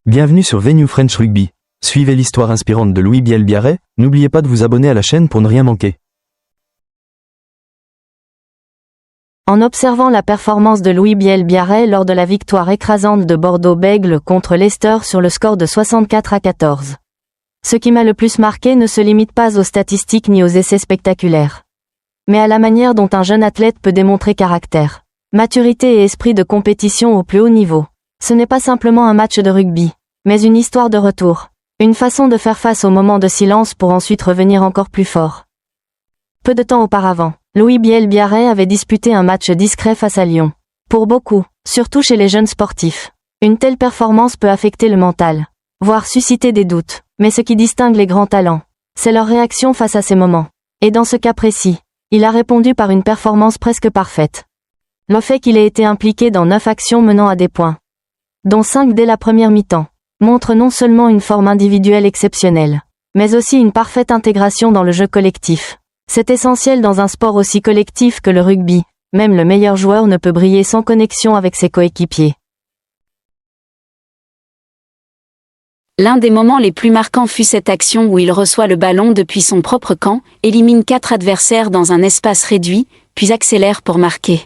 Bienvenue sur Venue French Rugby. Suivez l'histoire inspirante de Louis Biel-Biarré, n'oubliez pas de vous abonner à la chaîne pour ne rien manquer. En observant la performance de Louis Biel-Biarré lors de la victoire écrasante de Bordeaux-Bègles contre Leicester sur le score de 64-14. Ce qui m'a le plus marqué ne se limite pas aux statistiques ni aux essais spectaculaires, mais à la manière dont un jeune athlète peut démontrer caractère, maturité et esprit de compétition au plus haut niveau. Ce n'est pas simplement un match de rugby, mais une histoire de retour. Une façon de faire face aux moments de silence pour ensuite revenir encore plus fort. Peu de temps auparavant, Louis Biel-Biarré avait disputé un match discret face à Lyon. Pour beaucoup, surtout chez les jeunes sportifs, une telle performance peut affecter le mental, voire susciter des doutes. Mais ce qui distingue les grands talents, c'est leur réaction face à ces moments. Et dans ce cas précis, il a répondu par une performance presque parfaite. Le fait qu'il ait été impliqué dans 9 actions menant à des points, dont 5 dès la première mi-temps, montre non seulement une forme individuelle exceptionnelle, mais aussi une parfaite intégration dans le jeu collectif. C'est essentiel dans un sport aussi collectif que le rugby, même le meilleur joueur ne peut briller sans connexion avec ses coéquipiers. L'un des moments les plus marquants fut cette action où il reçoit le ballon depuis son propre camp, élimine 4 adversaires dans un espace réduit, puis accélère pour marquer.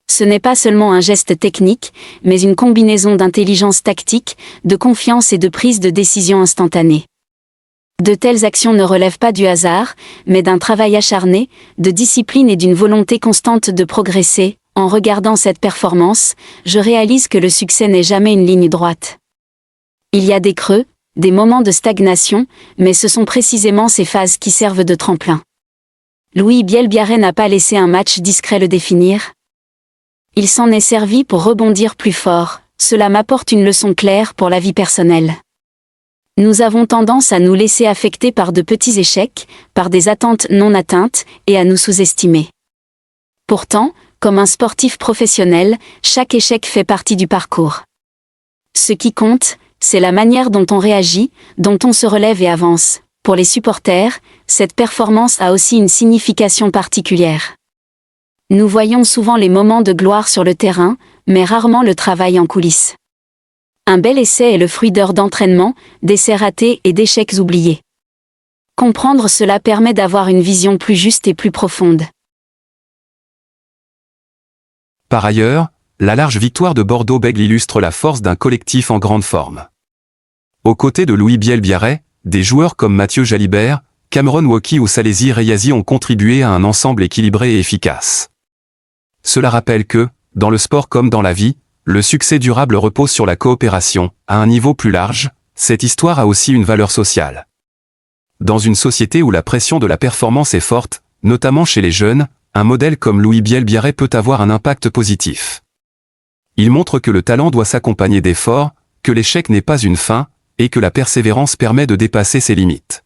Ce n'est pas seulement un geste technique, mais une combinaison d'intelligence tactique, de confiance et de prise de décision instantanée. De telles actions ne relèvent pas du hasard, mais d'un travail acharné, de discipline et d'une volonté constante de progresser. En regardant cette performance, je réalise que le succès n'est jamais une ligne droite. Il y a des creux, des moments de stagnation, mais ce sont précisément ces phases qui servent de tremplin. Louis Biel-Biarré n'a pas laissé un match discret le définir. Il s'en est servi pour rebondir plus fort. Cela m'apporte une leçon claire pour la vie personnelle. Nous avons tendance à nous laisser affecter par de petits échecs, par des attentes non atteintes, et à nous sous-estimer. Pourtant, comme un sportif professionnel, chaque échec fait partie du parcours. Ce qui compte, c'est la manière dont on réagit, dont on se relève et avance. Pour les supporters, cette performance a aussi une signification particulière. Nous voyons souvent les moments de gloire sur le terrain, mais rarement le travail en coulisses. Un bel essai est le fruit d'heures d'entraînement, d'essais ratés et d'échecs oubliés. Comprendre cela permet d'avoir une vision plus juste et plus profonde. Par ailleurs, la large victoire de Bordeaux-Bègles illustre la force d'un collectif en grande forme. Aux côtés de Louis Biel-Biarré, des joueurs comme Mathieu Jalibert, Cameron Woki ou Salési Reyazi ont contribué à un ensemble équilibré et efficace. Cela rappelle que, dans le sport comme dans la vie, le succès durable repose sur la coopération. À un niveau plus large, cette histoire a aussi une valeur sociale. Dans une société où la pression de la performance est forte, notamment chez les jeunes, un modèle comme Louis Biel-Biarré peut avoir un impact positif. Il montre que le talent doit s'accompagner d'efforts, que l'échec n'est pas une fin, et que la persévérance permet de dépasser ses limites.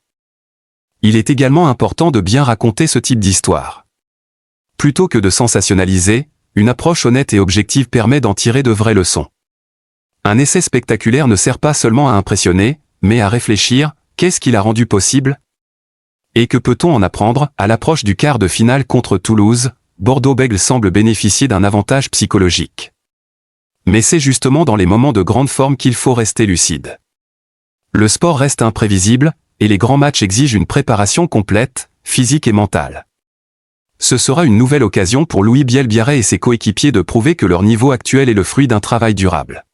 Il est également important de bien raconter ce type d'histoire. Plutôt que de sensationnaliser, une approche honnête et objective permet d'en tirer de vraies leçons. Un essai spectaculaire ne sert pas seulement à impressionner, mais à réfléchir, qu'est-ce qui l'a rendu possible ? Et que peut-on en apprendre ? À l'approche du quart de finale contre Toulouse, Bordeaux-Bègles semble bénéficier d'un avantage psychologique. Mais c'est justement dans les moments de grande forme qu'il faut rester lucide. Le sport reste imprévisible, et les grands matchs exigent une préparation complète, physique et mentale. Ce sera une nouvelle occasion pour Louis Biel-Biarré et ses coéquipiers de prouver que leur niveau actuel est le fruit d'un travail durable.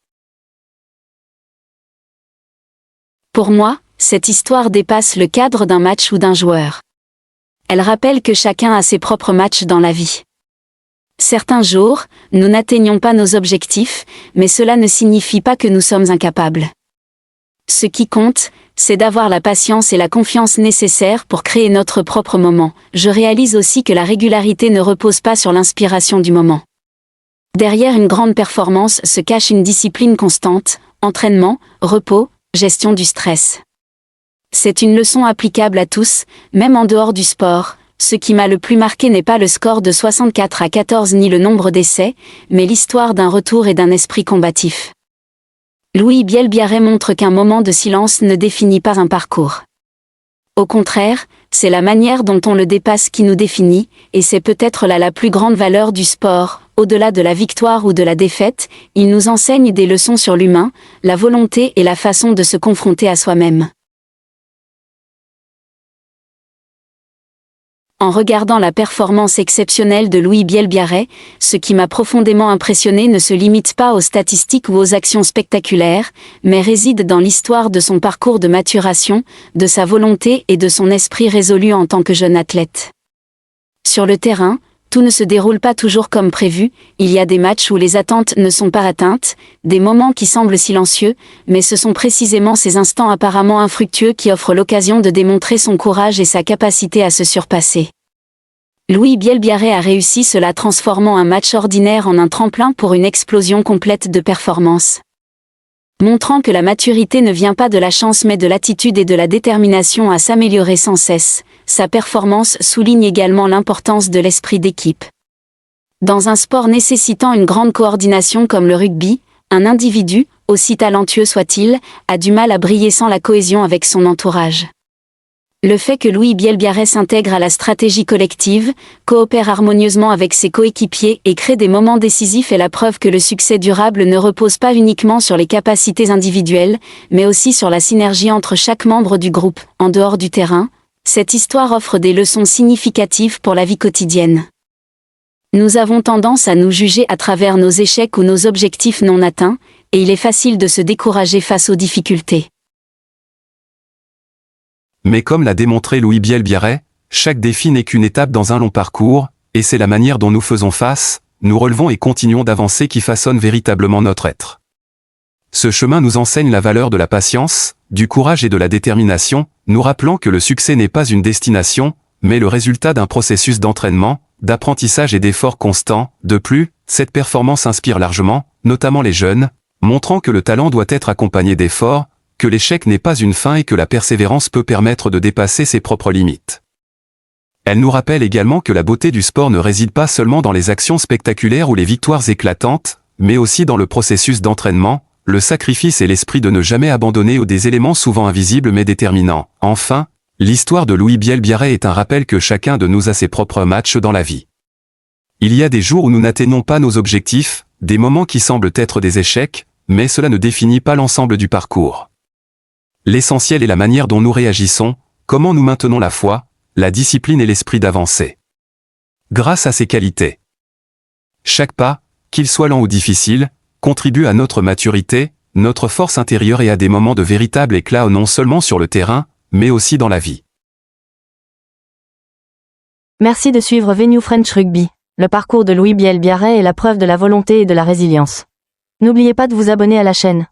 Pour moi, cette histoire dépasse le cadre d'un match ou d'un joueur. Elle rappelle que chacun a ses propres matchs dans la vie. Certains jours, nous n'atteignons pas nos objectifs, mais cela ne signifie pas que nous sommes incapables. Ce qui compte, c'est d'avoir la patience et la confiance nécessaires pour créer notre propre moment. Je réalise aussi que la régularité ne repose pas sur l'inspiration du moment. Derrière une grande performance se cache une discipline constante, entraînement, repos, gestion du stress. C'est une leçon applicable à tous, même en dehors du sport. Ce qui m'a le plus marqué n'est pas le score de 64-14 ni le nombre d'essais, mais l'histoire d'un retour et d'un esprit combatif. Louis Biel-Biarré montre qu'un moment de silence ne définit pas un parcours. Au contraire, c'est la manière dont on le dépasse qui nous définit, et c'est peut-être là la plus grande valeur du sport, au-delà de la victoire ou de la défaite, il nous enseigne des leçons sur l'humain, la volonté et la façon de se confronter à soi-même. En regardant la performance exceptionnelle de Louis Biel-Biarrey, ce qui m'a profondément impressionné ne se limite pas aux statistiques ou aux actions spectaculaires, mais réside dans l'histoire de son parcours de maturation, de sa volonté et de son esprit résolu en tant que jeune athlète. Sur le terrain, tout ne se déroule pas toujours comme prévu, il y a des matchs où les attentes ne sont pas atteintes, des moments qui semblent silencieux, mais ce sont précisément ces instants apparemment infructueux qui offrent l'occasion de démontrer son courage et sa capacité à se surpasser. Louis Biel-Biarrey a réussi cela, transformant un match ordinaire en un tremplin pour une explosion complète de performance. Montrant que la maturité ne vient pas de la chance mais de l'attitude et de la détermination à s'améliorer sans cesse, sa performance souligne également l'importance de l'esprit d'équipe. Dans un sport nécessitant une grande coordination comme le rugby, un individu, aussi talentueux soit-il, a du mal à briller sans la cohésion avec son entourage. Le fait que Louis Biel-Biarrey s'intègre à la stratégie collective, coopère harmonieusement avec ses coéquipiers et crée des moments décisifs est la preuve que le succès durable ne repose pas uniquement sur les capacités individuelles, mais aussi sur la synergie entre chaque membre du groupe. En dehors du terrain, cette histoire offre des leçons significatives pour la vie quotidienne. Nous avons tendance à nous juger à travers nos échecs ou nos objectifs non atteints, et il est facile de se décourager face aux difficultés. Mais comme l'a démontré Louis Biel-Biarrey, chaque défi n'est qu'une étape dans un long parcours, et c'est la manière dont nous faisons face, nous relevons et continuons d'avancer qui façonne véritablement notre être. Ce chemin nous enseigne la valeur de la patience, du courage et de la détermination, nous rappelant que le succès n'est pas une destination, mais le résultat d'un processus d'entraînement, d'apprentissage et d'efforts constants. De plus, cette performance inspire largement, notamment les jeunes, montrant que le talent doit être accompagné d'efforts, que l'échec n'est pas une fin et que la persévérance peut permettre de dépasser ses propres limites. Elle nous rappelle également que la beauté du sport ne réside pas seulement dans les actions spectaculaires ou les victoires éclatantes, mais aussi dans le processus d'entraînement, le sacrifice et l'esprit de ne jamais abandonner aux des éléments souvent invisibles mais déterminants. Enfin, l'histoire de Louis Biel-Biarrey est un rappel que chacun de nous a ses propres matchs dans la vie. Il y a des jours où nous n'atteignons pas nos objectifs, des moments qui semblent être des échecs, mais cela ne définit pas l'ensemble du parcours. L'essentiel est la manière dont nous réagissons, comment nous maintenons la foi, la discipline et l'esprit d'avancer. Grâce à ces qualités, chaque pas, qu'il soit lent ou difficile, contribue à notre maturité, notre force intérieure et à des moments de véritable éclat non seulement sur le terrain, mais aussi dans la vie. Merci de suivre Venue French Rugby. Le parcours de Louis Biel-Biarrey est la preuve de la volonté et de la résilience. N'oubliez pas de vous abonner à la chaîne.